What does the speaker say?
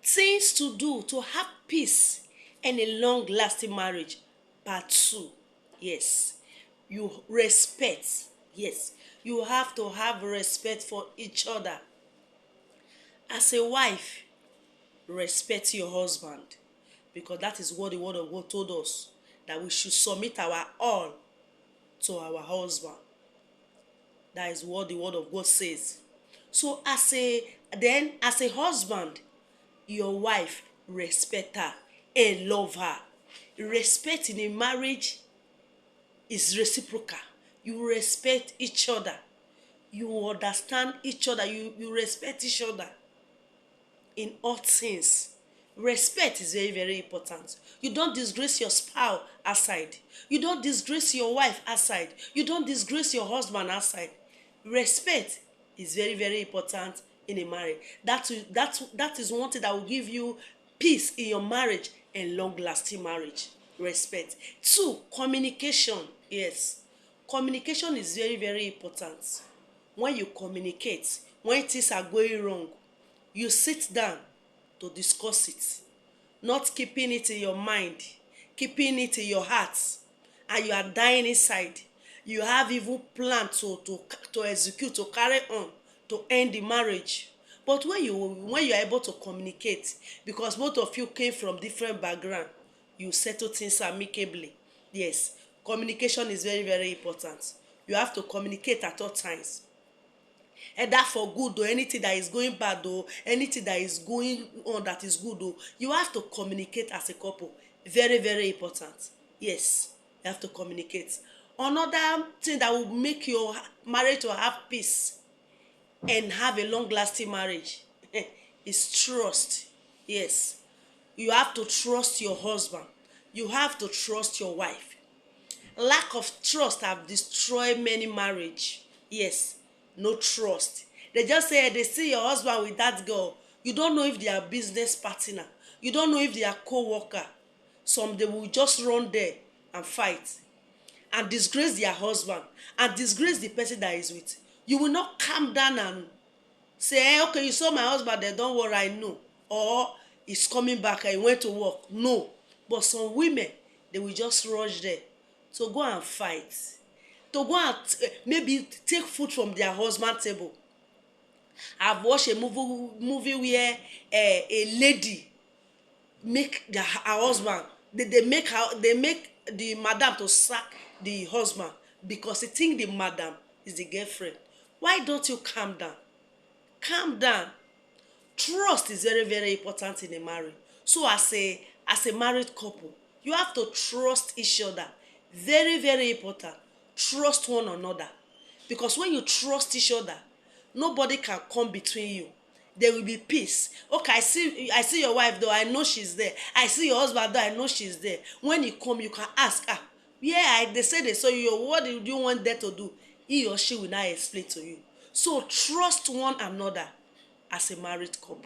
Things to do to have peace and a long-lasting marriage. Part 2. Yes. You respect. Yes. You have to have respect for each other. As a wife, respect your husband, because that is what the word of God told us, that we should submit our all to our husband. That is what the word of God says. So as a husband, your wife, respect her and love her. Respect in a marriage is reciprocal. You respect each other. You understand each other. You respect each other in all things. Respect is very, very important. You don't disgrace your spouse outside. You don't disgrace your wife outside. You don't disgrace your husband outside. Respect is very, very important in a marriage. That is one thing that will give you peace in your marriage and long-lasting marriage. Respect. 2, communication. Yes. Communication is very, very important. When you communicate, when things are going wrong, you sit down to discuss it, not keeping it in your mind, keeping it in your heart, and you are dying inside. You have evil plan to execute, to carry on, to end the marriage. But when you are able to communicate, because both of you came from different background, you settle things amicably. Yes, communication is very, very important. You have to communicate at all times, either for good or anything that is going bad or anything that is going on that is good, or you have to communicate as a couple. Very, very important. Yes, you have to communicate. Another thing that will make your marriage to have peace and have a long lasting marriage is trust. Yes, you have to trust your husband. You have to trust your wife. Lack of trust have destroyed many marriage. Yes, no trust. They just say they see your husband with that girl. You don't know if they are business partner. You don't know if they are co-worker. Some they will just run there and fight and disgrace their husband and disgrace the person that is with. You will not calm down and say, hey, okay, you saw my husband there, don't worry, I know. Or he's coming back and he went to work. No. But some women, they will just rush there to go and fight, to go and maybe take food from their husband table. I've watched a movie where a lady make her husband, they make the madam to sack the husband because they think the madam is the girlfriend. Why don't you calm down? Calm down. Trust is very, very important in a marriage. So as a married couple, you have to trust each other. Very, very important. Trust one another, because when you trust each other, nobody can come between you. There will be peace. Okay, I see your wife though, I know she's there. I see your husband though, I know she's there. When you come, you can ask, yeah, they say they saw you. What do you want there to do? He or she will now explain to you. So trust one another as a married couple.